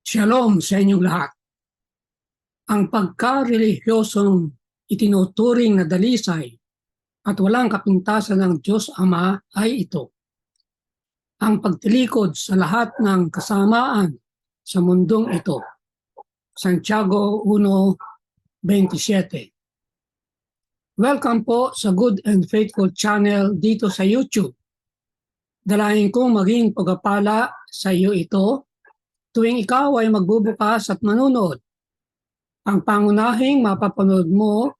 Shalom sa inyong lahat. Ang pagka-relihiyosong itinuturing na dalisay at walang kapintasan ng Diyos Ama ay ito. Ang pagtilikod sa lahat ng kasamaan sa mundong ito. Santiago 1:27. Welcome po sa Good and Faithful channel dito sa YouTube. Dalahin kong maging pagpapala sa iyo ito tuwing ikaw ay magbubukas at manunood. Ang pangunahing mapapanood mo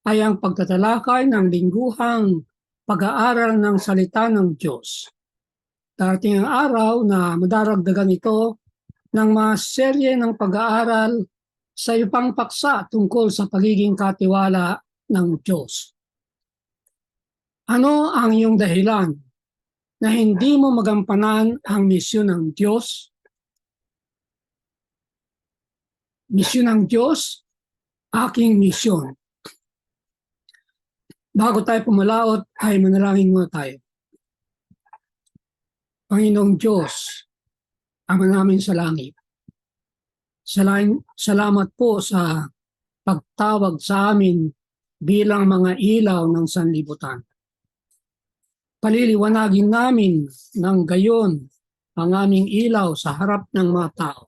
ay ang pagtatalakay ng lingguhang pag-aaral ng salita ng Diyos. Darating ang araw na madaragdagan ito ng mga serye ng pag-aaral sa ibang paksa tungkol sa pagiging katiwala ng Diyos. Ano ang iyong dahilan na hindi mo magampanan ang misyon ng Diyos? Misyon ng Diyos, aking misyon. Bago tayo pumalaot, ay manalangin muna tayo. Panginoong Diyos, Ama namin sa langit, salamat po sa pagtawag sa amin bilang mga ilaw ng sanlibutan. Paliliwanagin namin ng gayon ang aming ilaw sa harap ng mga tao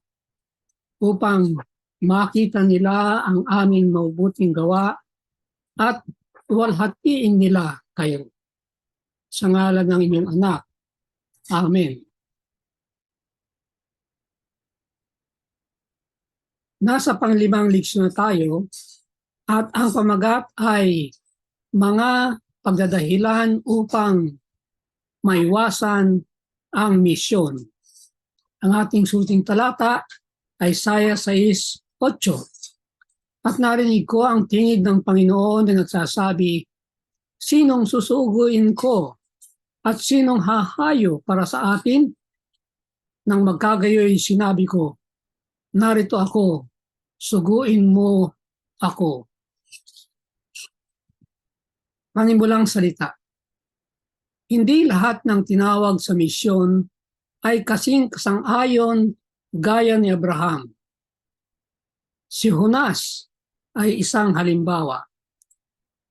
upang makita nila ang aming mabubuting gawa at walhatiin nila kayo. Sa ngalan ng inyong anak. Amen. Nasa pang-5 leksyon na tayo at ang pamagat ay mga pagdadahilan upang maiwasan ang misyon. Ang ating suting talata ay Isaiah 6:8. At narinig ko ang tingid ng Panginoon na nagsasabi, sinong susuguin ko at sinong hahayo para sa atin? Nang magkagayoy sinabi ko, narito ako, suguin mo ako. Manimulang salita. Hindi lahat ng tinawag sa misyon ay kasing kasang-ayon gaya ni Abraham. Si Jonas ay isang halimbawa.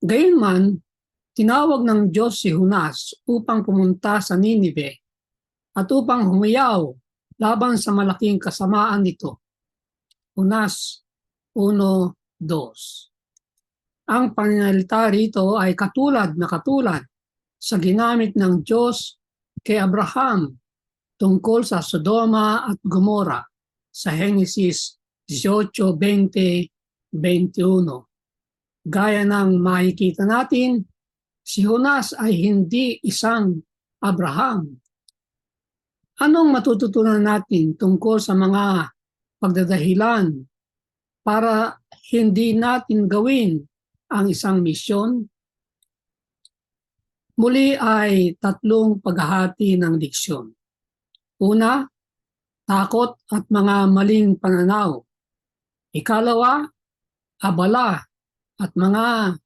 Gayunman, tinawag ng Diyos si Jonas upang pumunta sa Ninive at upang humayaw laban sa malaking kasamaan nito. Jonas 1:2. Ang pananalita rito ay katulad sa ginamit ng Diyos kay Abraham tungkol sa Sodoma at Gomora sa Genesis 18:20-21. Gaya ng makikita natin, si Jonas ay hindi isang Abraham. Anong matututunan natin tungkol sa mga pagdadahilan para hindi natin gawin ang isang misyon? Muli ay 3 paghahati ng leksyon. Una, takot at mga maling pananaw. Ikalawa, abala at mga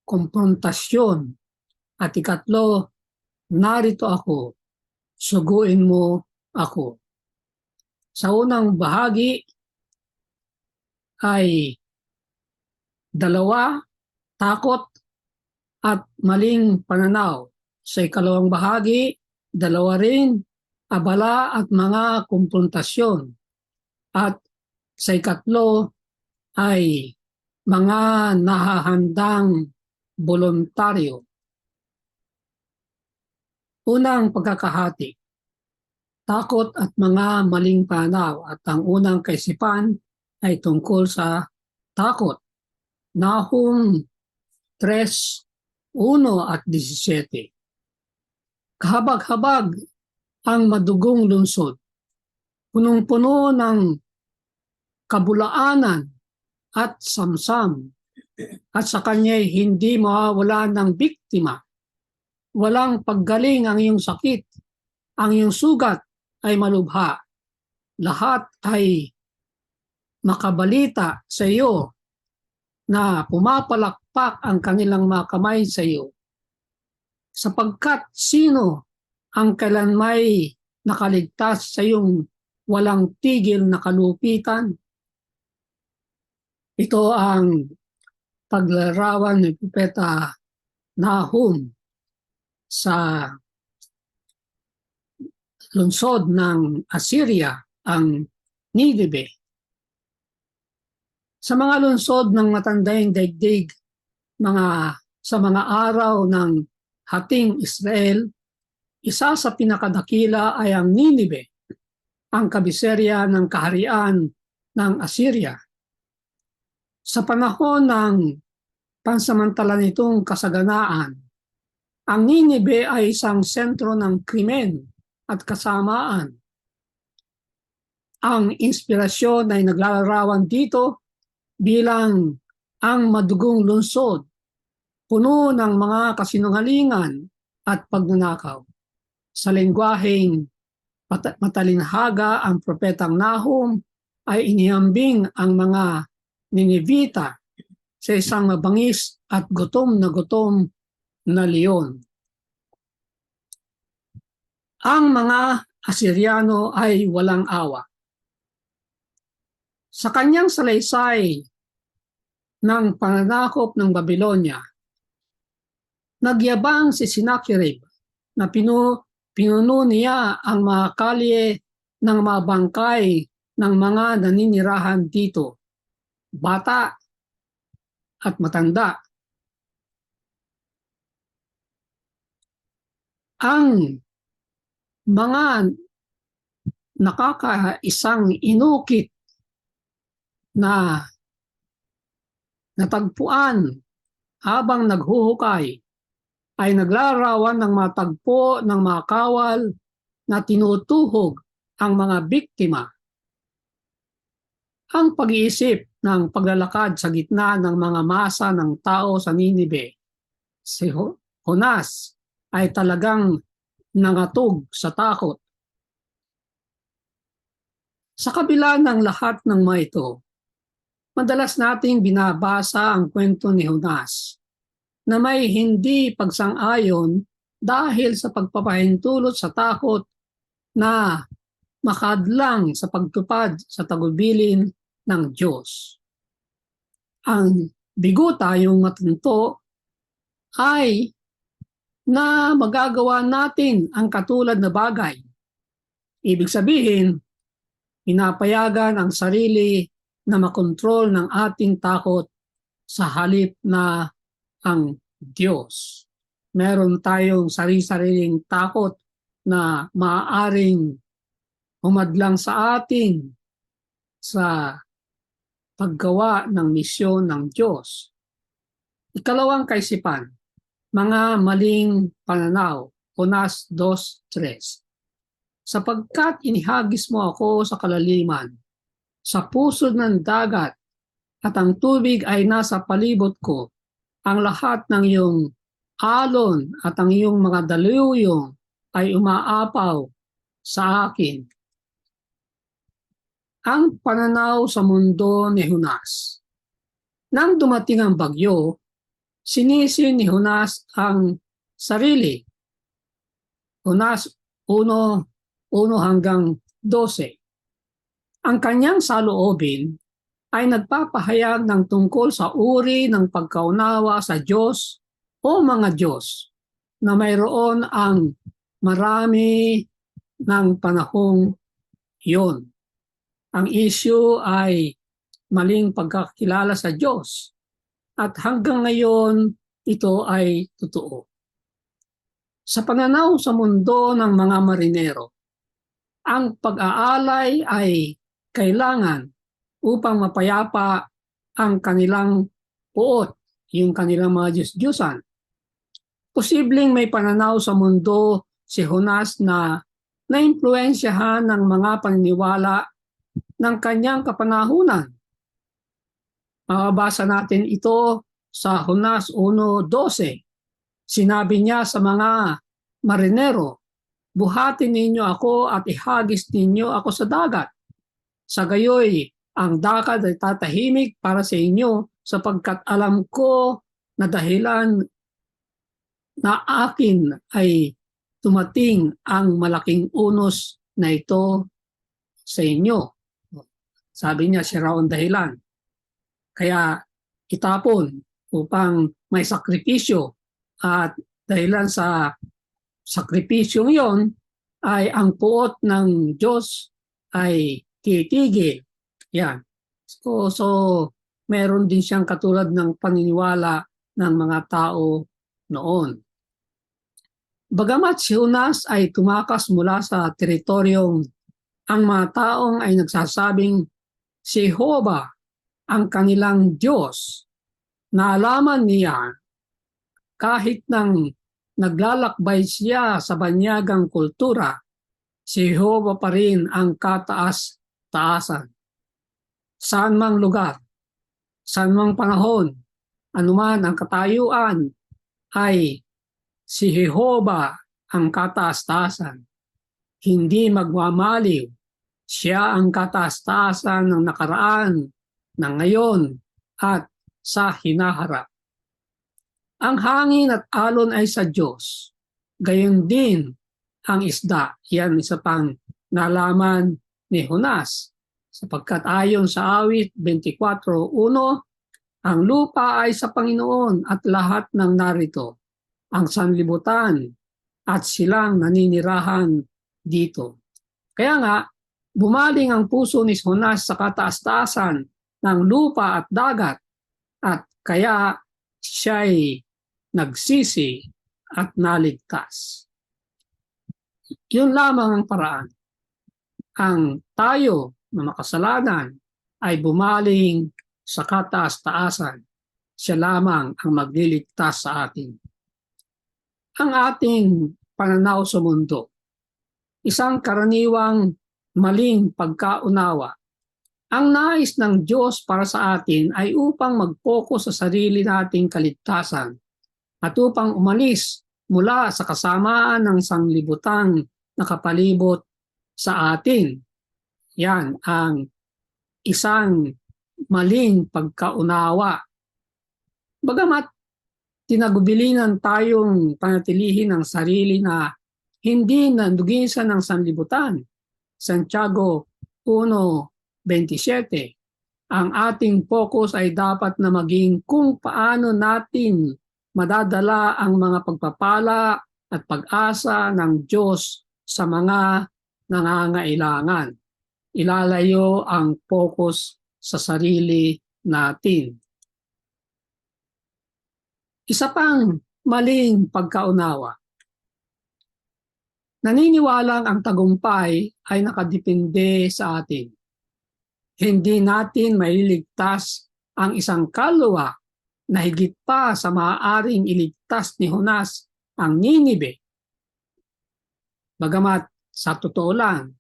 komprontasyon. At ikatlo, narito ako, suguin mo ako. Sa unang bahagi ay 2, takot at maling pananaw. Sa ikalawang bahagi, 2 rin, abala at mga komprontasyon. At sa ikatlo ay mga nahahandang voluntaryo. Unang pagkakahati, takot at mga maling pananaw. At ang unang kaisipan ay tungkol sa takot. Nahum 3:1-17. Kahabag-habag ang madugong lungsod, punong-puno ng kabulaanan at samsam, at sa kanya'y hindi mawawala ng biktima. Walang paggaling ang iyong sakit, ang iyong sugat ay malubha. Lahat ay makabalita sa iyo na pumapalakpak ang kanilang mga kamay sa iyo. Sapagkat sino ang kailanmay nakaligtas sa iyong walang tigil na kalupitan. Ito ang paglarawan ni Propeta Nahum sa lungsod ng Assyria, ang Nineveh. Sa mga lungsod ng matandang daigdig, sa mga araw ng hating Israel, isa sa pinakadakila ay ang Nineveh, ang kabiserya ng kaharian ng Assyria. Sa panahon ng pansamantala nitong kasaganaan, ang Nineveh ay isang sentro ng krimen at kasamaan. Ang inspirasyon ay naglalarawan dito bilang ang madugong lungsod, puno ng mga kasinungalingan at pagnanakaw. Sa lengguwaheng matalinhaga, ang propetang Nahum ay inihambing ang mga Ninevita sa isang mabangis at gutom na leon. Ang mga Asyriano ay walang awa. Sa kanyang salaysay ng pananakop ng Babylonia, nagyabang si Sennacherib na pinuno niya ang mga kalye ng mga bangkay ng mga naninirahan dito, bata at matanda. Ang mga nakakaisang inukit na natagpuan habang naghuhukay ay naglarawan ng mga tagpo ng mga kawal na tinutuhog ang mga biktima. Ang pag-iisip ng paglalakad sa gitna ng mga masa ng tao sa Nineveh, si Jonas ay talagang nangatog sa takot. Sa kabila ng lahat ng mga ito, madalas nating binabasa ang kwento ni Jonas na may hindi pagsang-ayon dahil sa pagpapahintulot sa takot na makadlang sa pagtupad sa tagubilin ng Diyos. Ang bigo tayong matunto ay na magagawa natin ang katulad na bagay. Ibig sabihin, pinapayagan ang sarili na makontrol ng ating takot sa halip na ang Diyos. Meron tayong sarili-sariling takot na maaaring humadlang sa atin sa paggawa ng misyon ng Diyos. Ikalawang kaisipan, mga maling pananaw, Jonas 2:3. Sapagkat inihagis mo ako sa kalaliman, sa pusod ng dagat, at ang tubig ay nasa palibot ko, ang lahat ng iyong alon at ang iyong mga daluyong ay umaapaw sa akin. Ang pananaw sa mundo ni Jonas. Nang dumating ang bagyo, sinisi ni Jonas ang sarili. Jonas 1:1-12. Ang kanyang saloobin ay nagpapahayag ng tungkol sa uri ng pagkaunawa sa Diyos o mga Diyos na mayroon ang marami ng panahong iyon. Ang issue ay maling pagkakilala sa Diyos at hanggang ngayon ito ay totoo. Sa pananaw sa mundo ng mga marinero, ang pag-aalay ay kailangan upang mapayapa ang kanilang puot, yung kanilang mga Diyos-Diyosan. Posibleng may pananaw sa mundo si Jonas na naimpluwensyahan ng mga paniniwala ng kanyang kapanahunan. Mababasa natin ito sa Jonas 1:12. Sinabi niya sa mga marinero, buhatin ninyo ako at ihagis ninyo ako sa dagat. Sa gayoy, ang dagat ay tatahimik para sa inyo sapagkat alam ko na dahilan na akin ay tumating ang malaking unos na ito sa inyo. Sabi niya, siya raw ang dahilan. Kaya itapon upang may sakripisyo, at dahilan sa sakripisyong yon ay ang puot ng Diyos ay titigil. Yan. So meron din siyang katulad ng paniniwala ng mga tao noon. Bagamat si Jonas ay tumakas mula sa teritoryong ang mga taong ay nagsasabing si Jehovah ang kanilang Diyos, naalaman niya kahit nang naglalakbay siya sa banyagang kultura, si Jehovah pa rin ang kataas-taasan. Saan mang lugar, saan mang panahon, anuman ang katayuan, ay si Jehovah ang kataas-taasan. Hindi magmamaliw. Siya ang kataas-taasan ng nakaraan, ng ngayon, at sa hinaharap. Ang hangin at alon ay sa Diyos. Gayon din ang isda. Yan isa pang nalaman ni Jonas. Sapagkat ayon sa awit 24:1, ang lupa ay sa Panginoon at lahat ng narito, ang sanlibutan at silang naninirahan dito. Kaya nga, bumaling ang puso ni Jonas sa kataas-taasan ng lupa at dagat, at kaya siya'y nagsisi at naligtas. Yun lamang ang paraan. Ang tayo na makasalanan ay bumaling sa kataas-taasan. Siya lamang ang magliligtas sa atin. Ang ating pananaw sa mundo, isang karaniwang maling pagkaunawa. Ang nais ng Diyos para sa atin ay upang mag-focus sa sarili nating kaligtasan at upang umalis mula sa kasamaan ng sanglibutang nakapalibot sa atin. Yan ang isang maling pagkaunawa. Bagamat tinagubilinan tayong panatilihin ang sarili na hindi nanduginsan ng sanlibutan, Santiago 1:27, ang ating focus ay dapat na maging kung paano natin madadala ang mga pagpapala at pag-asa ng Diyos sa mga nangangailangan. Ilalayo ang focus sa sarili natin. Isa pang maling pagkaunawa. Naniniwalang ang tagumpay ay nakadepende sa atin. Hindi natin mailigtas ang isang kaluluwa na higit pa sa maaaring iligtas ni Jonas ang Ninibe. Bagamat sa totoo lang,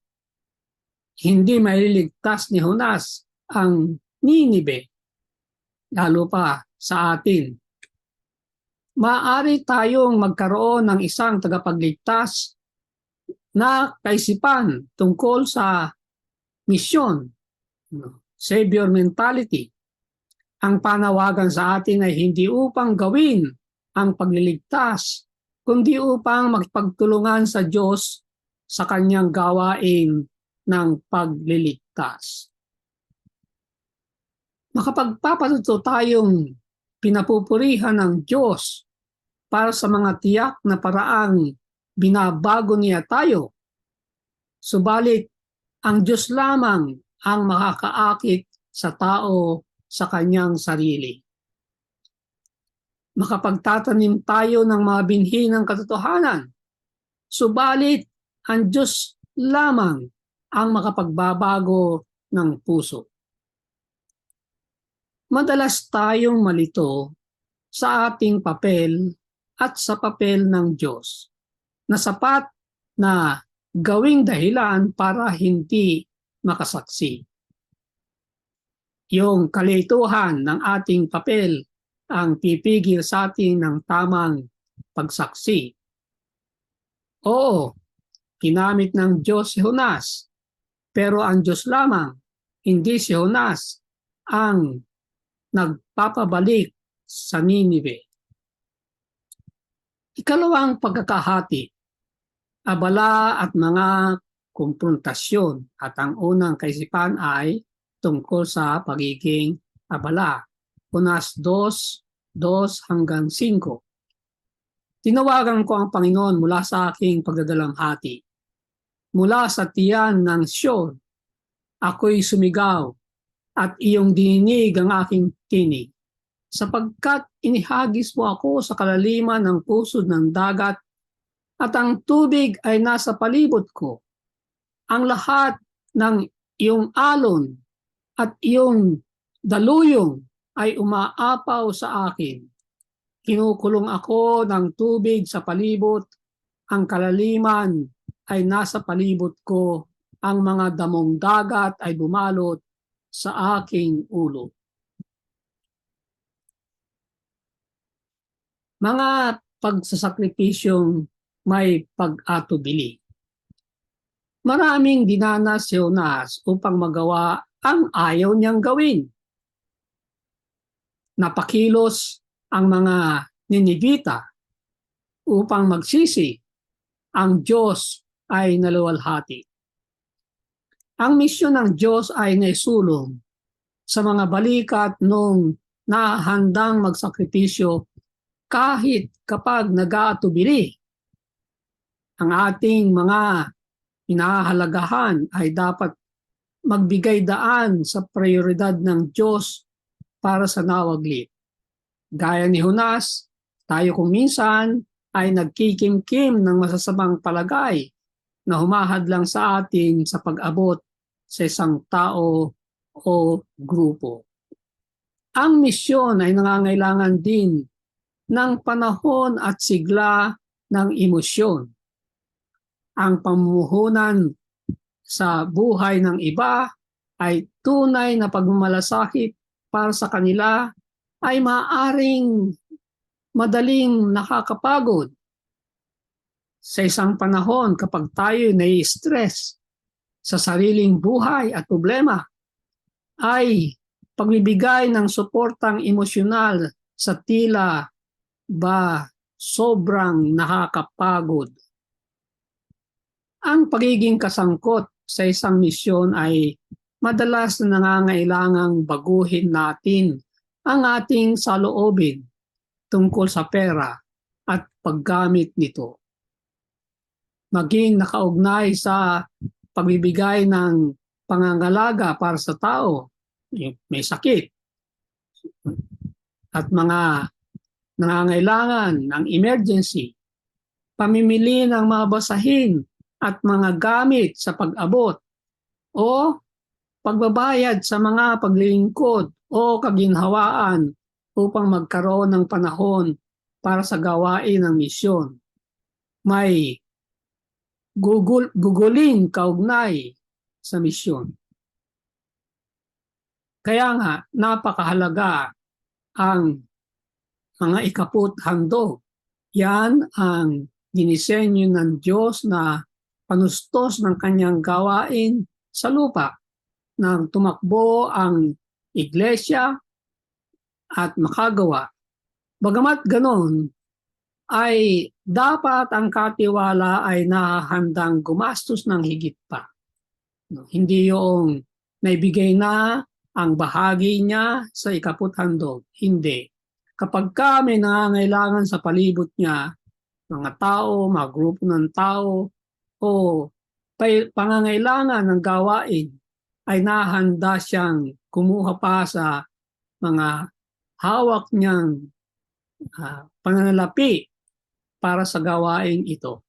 hindi mailigtas ni Jonas ang Ninibe, lalo pa sa atin. Maaari tayong magkaroon ng isang tagapagligtas na kaisipan tungkol sa misyon, Savior mentality. Ang panawagan sa atin ay hindi upang gawin ang pagliligtas, kundi upang magpagtulungan sa Diyos sa kanyang gawain ng pagliligtas. Makapagpapatuto tayong pinapupurihan ng Diyos para sa mga tiyak na paraang binabago niya tayo. Subalit, ang Diyos lamang ang makakaakit sa tao sa kanyang sarili. Makapagtatanim tayo ng mga binhi ng katotohanan. Subalit, ang Diyos lamang ang makapagbabago ng puso. Madalas tayong malito sa ating papel at sa papel ng Diyos na sapat na gawing dahilan para hindi makasaksi. Yung kalituhan ng ating papel ang pipigil sa atin ng tamang pagsaksi. Oo, ginamit ng Diyos si Jonas, pero ang Diyos lamang, hindi si Jonas, ang nagpapabalik sa Ninive. Ikalawang pagkakahati, abala at mga kumprontasyon at ang unang kaisipan ay tungkol sa pagiging abala. Unas 2:2-5. Tinawagan ko ang Panginoon mula sa aking pagdadalamhati. Mula sa tiyan ng Sion, ako'y sumigaw at iyong dininig ang aking tinig. Sapagkat inihagis mo ako sa kalaliman ng pusod ng dagat at ang tubig ay nasa palibot ko. Ang lahat ng iyong alon at iyong daluyong ay umaapaw sa akin. Kinukulong ako ng tubig sa palibot, ang kalaliman ay nasa palibot ko, ang mga damong dagat ay bumalot sa aking ulo. Mga pagsasakripisyong may pag-atubili. Maraming dinanas si Jonas upang magawa ang ayaw niyang gawin. Napakilos ang mga Ninivita upang magsisi. Ang Diyos ay naluwalhati. Ang misyon ng Diyos ay naisulong sa mga balikat nung nahandang magsakripisyo kahit kapag nag-aatubili. Ang ating mga inahalagahan ay dapat magbigay daan sa prioridad ng Diyos para sa nawaglit. Gaya ni Jonas, tayo kung minsan ay nagkikimkim ng masasamang palagay na humahadlang sa atin sa pag-abot sa isang tao o grupo. Ang misyon ay nangangailangan din ng panahon at sigla ng emosyon. Ang pamumuhunan sa buhay ng iba ay tunay na pagmamalasakit para sa kanila ay maaaring madaling nakakapagod. Sa isang panahon kapag tayo nai-stress sa sariling buhay at problema, ay pagbibigay ng suportang emosyonal sa tila ba sobrang nakakapagod. Ang pagiging kasangkot sa isang misyon ay madalas na nangangailangang baguhin natin ang ating saloobin tungkol sa pera at paggamit nito. Maging nakaugnay sa pagbibigay ng pangangalaga para sa tao, may sakit, at mga nangangailangan ng emergency, pamimili ng mga basahin at mga gamit sa pag-abot, o pagbabayad sa mga paglilingkod o kaginhawaan upang magkaroon ng panahon para sa gawain ng misyon. May guguling kaugnay sa misyon. Kaya nga, napakahalaga ang mga ikaput handog. Yan ang dinisenyo ng Diyos na panustos ng kanyang gawain sa lupa nang tumakbo ang iglesia at makagawa. Bagamat ganon, ay dapat ang katiwala ay nahahandang gumastos ng higit pa. Hindi yung naibigay na ang bahagi niya sa ikaput handog. Hindi. Kapag may nangangailangan sa palibot niya, mga tao, mga grupo ng tao, o pangangailangan ng gawain, ay nahanda siyang kumuha pa sa mga hawak niyang pananalapi para sa gawain ito.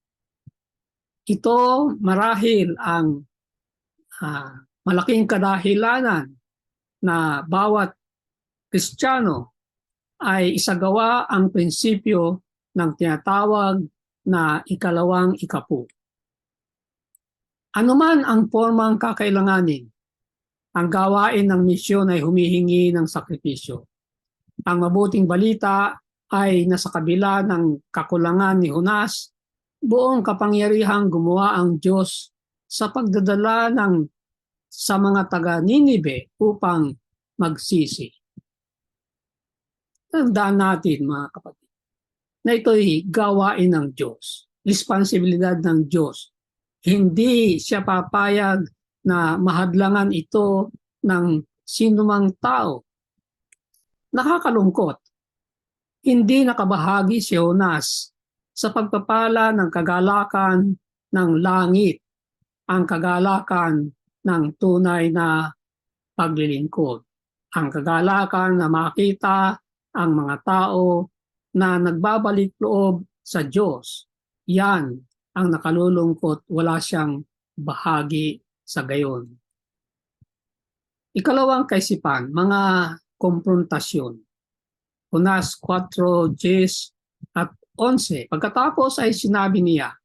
Ito marahil ang malaking kadahilanan na bawat Kristiyano ay isagawa ang prinsipyo ng tinatawag na ikalawang ikapu. Ano man ang formang kakailanganin, ang gawain ng misyon ay humihingi ng sakripisyo. Ang mabuting balita ay nasa kabila ng kakulangan ni Jonas, buong kapangyarihang gumawa ang Diyos sa pagdadala sa mga taga-Ninive upang magsisi. Tandaan natin, mga kapatid, na ito'y gawain ng Diyos, responsibilidad ng Diyos Hindi siya papayag na mahadlangan ito ng sinumang tao. Nakakalungkot, hindi nakabahagi si Jonas sa pagpapala ng kagalakan ng langit, ang kagalakan ng tunay na paglilingkod. Ang kagalakan na makita ang mga tao na nagbabalik loob sa Diyos. Yan ang nakalulungkot, wala siyang bahagi sa gayon. Ikalawang kaisipan, mga komprontasyon. Jonas 4:10 at 11. Pagkatapos ay sinabi niya,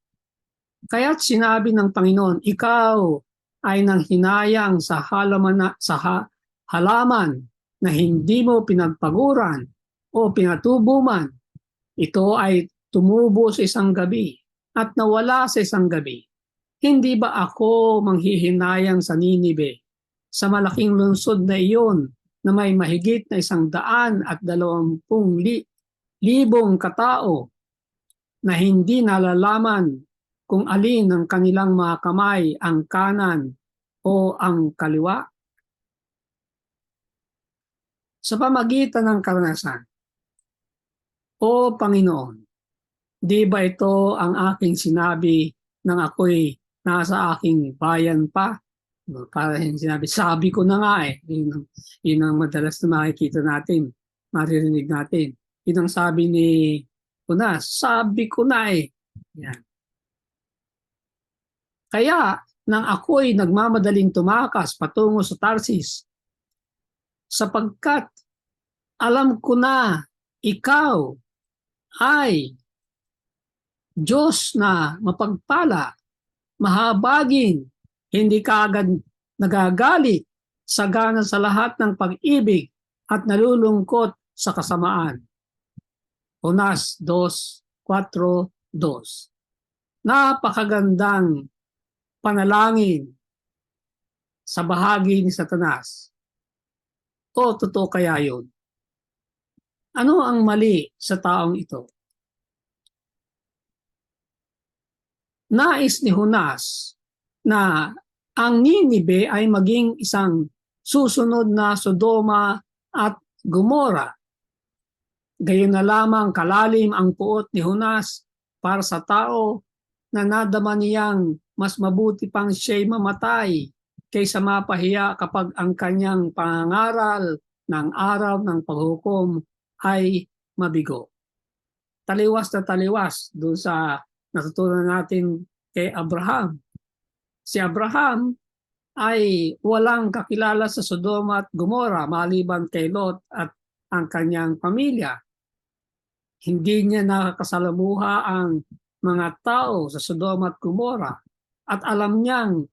kaya't sinabi ng Panginoon, ikaw ay nang hinayang sa halaman na hindi mo pinagpaguran o pinatubo man. Ito ay tumubo sa isang gabi at nawala sa isang gabi. Hindi ba ako manghihinayang sa Ninibe, sa malaking lungsod na iyon na may mahigit na 120,000 katao na hindi nalalaman kung alin ng kanilang mga kamay ang kanan o ang kaliwa? Sa pamagitan ng karanasan, O Panginoon, di ba ito ang aking sinabi nang ako'y nasa aking bayan pa? Para sinabi, sabi ko na nga eh. Yun ang madalas na makikita natin, maririnig natin. Yun ang sabi ni Jonas, sabi ko na eh. Yan. Kaya, nang ako'y nagmamadaling tumakas patungo sa Tarsis, sapagkat alam ko na ikaw ay Diyos na mapagpala, mahabagin, hindi ka agad nagagalit, sagana sa lahat ng pag-ibig at nalulungkot sa kasamaan. Jonas 2:4-2. Napakagandang panalangin sa bahagi ni Satanas. O totoo kaya yun? Ano ang mali sa taong ito? Nais ni Jonas na ang Ninibe ay maging isang susunod na Sodoma at Gomora. Gayon na lamang kalalim ang puot ni Jonas para sa tao na nadama niyang mas mabuti pang siya'y mamatay kaysa mapahiya kapag ang kanyang pangangaral ng araw ng paghukom ay mabigo. Taliwas na taliwas doon sa natutunan natin kay Abraham. Si Abraham ay walang kakilala sa Sodoma at Gomora maliban kay Lot at ang kanyang pamilya. Hindi niya nakakasalamuha ang mga tao sa Sodoma at Gomora at alam niyang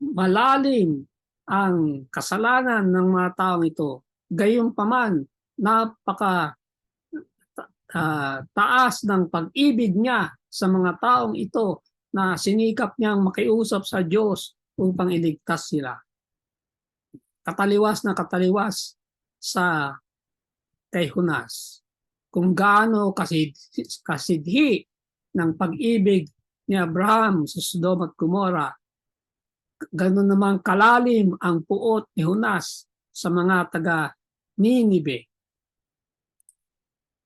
malalim ang kasalanan ng mga taong ito. Gayunpaman, napaka taas ng pag-ibig niya sa mga taong ito na sinikap niyang makiusap sa Diyos upang iligtas sila. Kataliwas na kataliwas sa kay Jonas kung gaano kasidhi ng pag-ibig ni Abraham sa Sodoma at Gomora, ganoon naman kalalim ang puot ni Jonas sa mga taga Ninibe.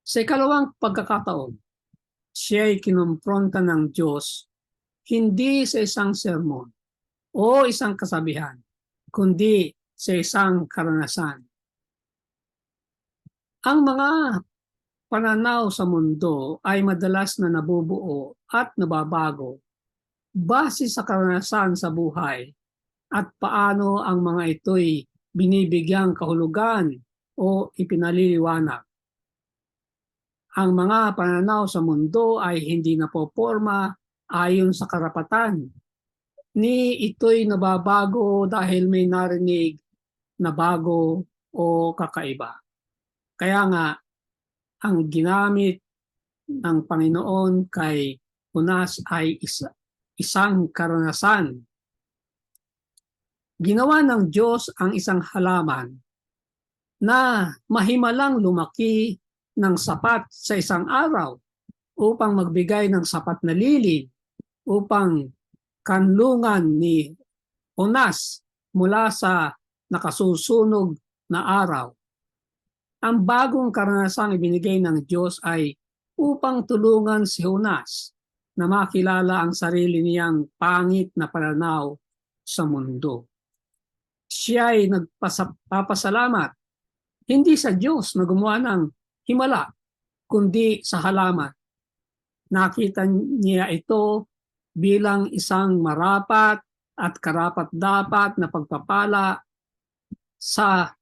Sa ikalawang pagkakataon, siya ay kinumpronta ng Diyos hindi sa isang sermon o isang kasabihan, kundi sa isang karanasan. Ang mga pananaw sa mundo ay madalas na nabubuo at nababago base sa karanasan sa buhay at paano ang mga ito'y binibigyang kahulugan o ipinaliliwanag. Ang mga pananaw sa mundo ay hindi napoporma ayon sa karapatan. Ni ito'y nababago dahil may narinig na bago o kakaiba. Kaya nga, ang ginamit ng Panginoon kay Jonas ay isang karanasan. Ginawa ng Diyos ang isang halaman na mahimalang lumaki ng sapat sa isang araw upang magbigay ng sapat na lilin, upang kanlungan ni Jonas mula sa nakasusunog na araw. Ang bagong karanasang ibinigay ng Diyos ay upang tulungan si Jonas na makilala ang sarili niyang pangit na pananaw sa mundo. Siya ay nagpapasalamat hindi sa Diyos na gumawa ng himala, kundi sa halaman. Nakita niya ito bilang isang marapat at karapat-dapat na pagpapala sa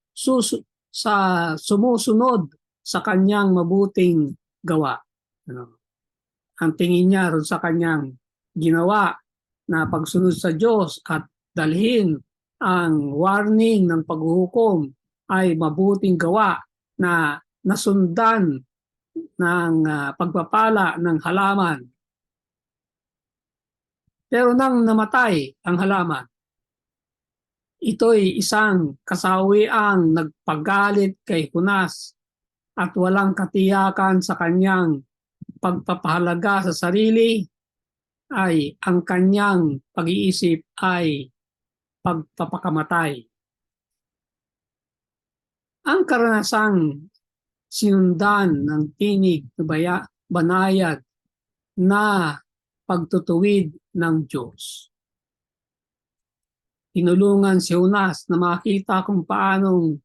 sumusunod sa kanyang mabuting gawa. Ang tingin niya ron sa kanyang ginawa na pagsunod sa Diyos at dalhin ang warning ng paghuhukom ay mabuting gawa na nasundan ng pagpapala ng halaman. Pero nang namatay ang halaman, ito'y isang kasawiang nagpagalit kay Jonas at walang katiyakan sa kanyang pagpapahalaga sa sarili ay ang kanyang pag-iisip ay pagpapakamatay. Ang karanasang sinundan ng tinig na banayad na pagtutuwid ng Diyos. Tinulungan si Jonas na makita kung paanong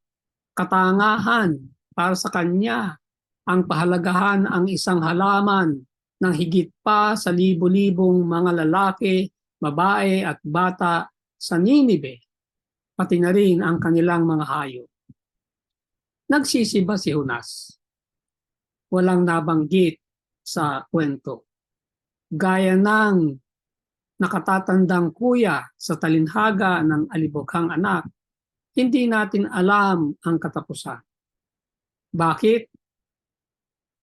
katangahan para sa kanya ang pahalagahan ang isang halaman ng higit pa sa libo-libong mga lalaki, babae at bata sa Ninive, pati na rin ang kanilang mga hayop. Nagsisiba si Jonas. Walang nabanggit sa kwento. Gaya ng nakatatandang kuya sa talinhaga ng alibughang anak, hindi natin alam ang katapusan. Bakit?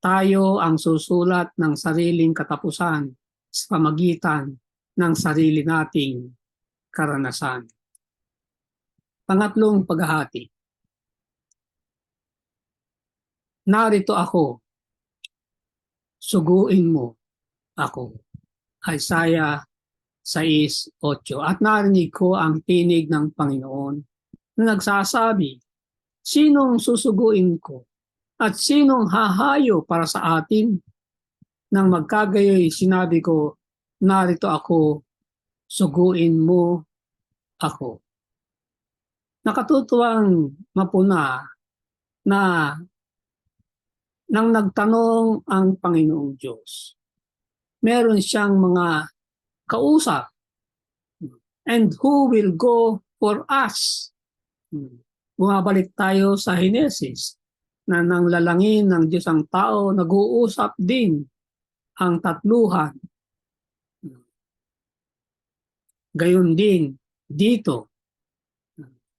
Tayo ang susulat ng sariling katapusan sa pamagitan ng sarili nating karanasan. Pangatlong paghahati. Narito ako, suguin mo ako. Isaiah 6:8. At narinig ko ang tinig ng Panginoon na nagsasabi, sinong susuguin ko at sinong hahayo para sa atin? Nang magkagayoy sinabi ko, narito ako, suguin mo ako. Nakatutuwang mapuna na nang nagtanong ang Panginoong Diyos, meron siyang mga kausap. And who will go for us? Bumabalik tayo sa Henesis na nang lalangin ng Diyos ang tao, nag-uusap din ang tatluhan. Gayon din dito,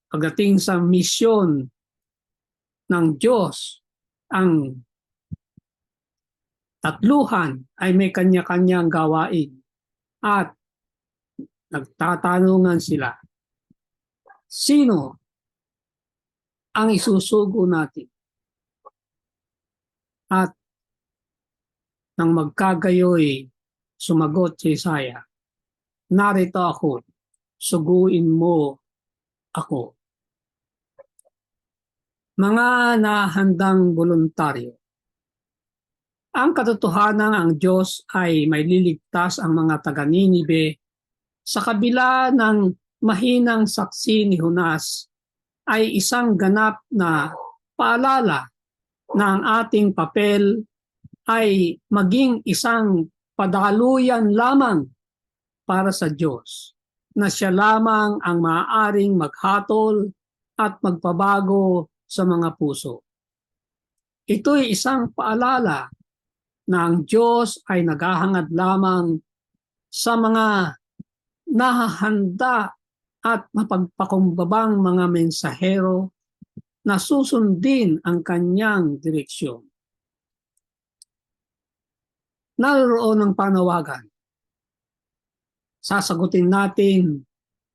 pagdating sa misyon ng Diyos, ang tatluhan ay may kanya-kanyang gawain at nagtatanungan sila, sino ang isusugo natin? At nang magkagayoy, sumagot si Isaiah, narito ako, suguin mo ako. Mga nahandang voluntaryo, ang katotohanan ang Diyos ay may liligtas ang mga taga-Ninive sa kabila ng mahinang saksi ni Jonas ay isang ganap na paalala na ang ating papel ay maging isang padaluyan lamang para sa Diyos, na siya lamang ang maaaring maghatol at magpabago sa mga puso. Ito'y isang paalala na ang Diyos ay naghahangad lamang sa mga nahahanda at mapagpakumbabang mga mensahero na susundin ang kanyang direksyon. Naroon ang panawagan. Sasagutin natin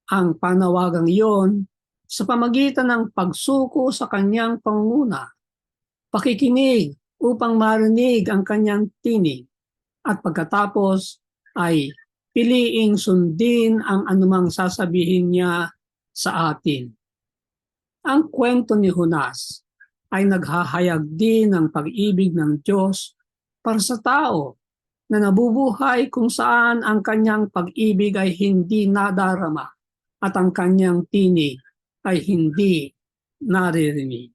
ang panawagang iyon sa pamagitan ng pagsuko sa kanyang pangunguna, pakikinig upang marinig ang kanyang tinig, at pagkatapos ay piliing sundin ang anumang sasabihin niya sa atin. Ang kwento ni Jonas ay naghahayag din ng pag-ibig ng Diyos para sa tao na nabubuhay kung saan ang kanyang pag-ibig ay hindi nadarama at ang kanyang tinig ay hindi naririnig.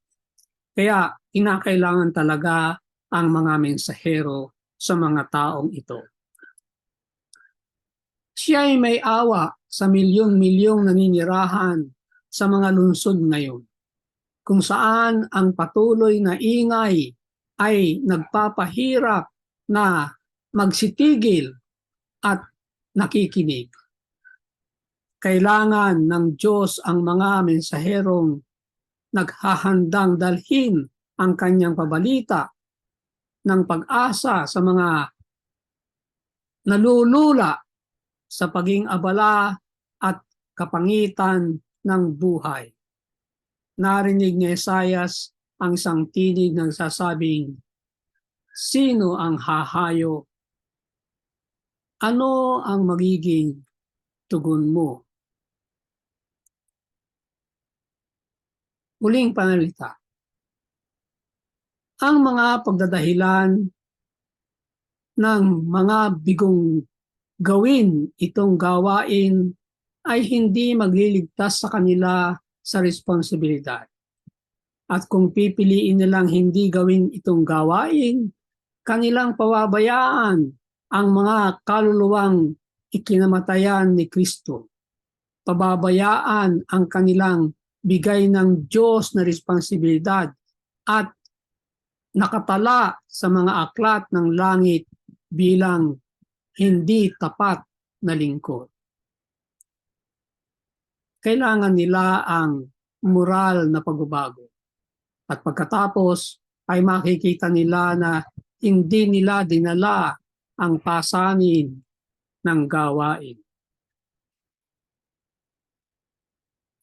Kaya kinakailangan talaga ang mga mensahero sa mga taong ito. Siya ay may awa sa milyong-milyong naninirahan sa mga lungsod ngayon, kung saan ang patuloy na ingay ay nagpapahirap na magsitigil at nakikinig. Kailangan ng Diyos ang mga mensaherong naghahandang dalhin ang kanyang pabalita ng pag-asa sa mga nalulula sa paging abala at kapangitan ng buhay. Narinig ni Esaias ang isang tinig ng sasabing, "Sino ang hahayo? Ano ang magiging tugon mo?" Muling panalita. Ang mga pagdadahilan ng mga bigong gawin itong gawain ay hindi magliligtas sa kanila sa responsibilidad. At kung pipiliin nilang hindi gawin itong gawain, kanilang pababayaan ang mga kaluluwang ikinamatayan ni Kristo. Pababayaan ang kanilang bigay ng Diyos na responsibilidad at nakatala sa mga aklat ng langit bilang hindi tapat na lingkod. Kailangan nila ang moral na pagbabago. At pagkatapos ay makikita nila na hindi nila dinala ang pasanin ng gawain.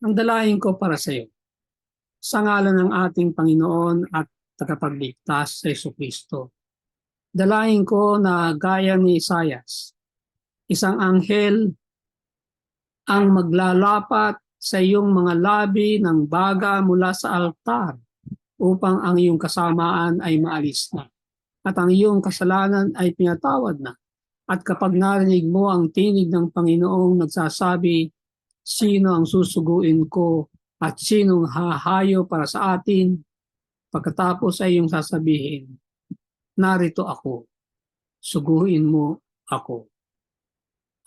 Ang dalahin ko para sa iyo, sa ngalan ng ating Panginoon at tagapagligtas sa Jesucristo, dalahin ko na gaya ni Isaias, isang anghel ang maglalapat sa iyong mga labi ng baga mula sa altar upang ang iyong kasamaan ay maalis na at ang iyong kasalanan ay pinatawad na. At kapag narinig mo ang tinig ng Panginoong nagsasabi, "Sino ang susuguin ko at sinong hahayo para sa atin?" Pagkatapos ay iyong sasabihin, "Narito ako, suguin mo ako."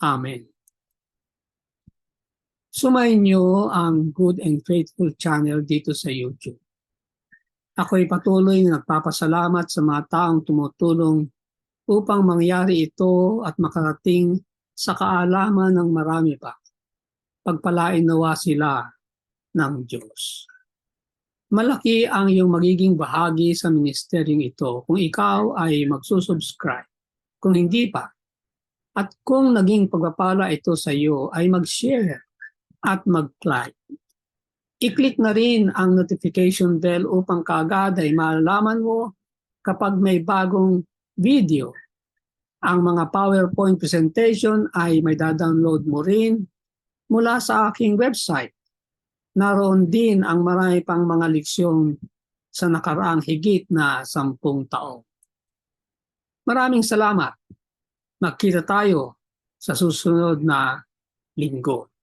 Amen. Sumayin niyo ang Good and Faithful channel dito sa YouTube. Ako'y patuloy na nagpapasalamat sa mga taong tumutulong upang mangyari ito at makarating sa kaalaman ng marami pa. Pagpalain nawa sila ng Diyos. Malaki ang iyong magiging bahagi sa ministeryong ito kung ikaw ay magsusubscribe. Kung hindi pa, at kung naging pagpapala ito sa iyo, ay mag-share at mag-like. I-click na rin ang notification bell upang kaagad ay malalaman mo kapag may bagong video. Ang mga PowerPoint presentation ay may download mo rin mula sa aking website. Naroon din ang marami pang mga leksyon sa nakaraang higit na 10 taon. Maraming salamat. Magkita tayo sa susunod na linggo.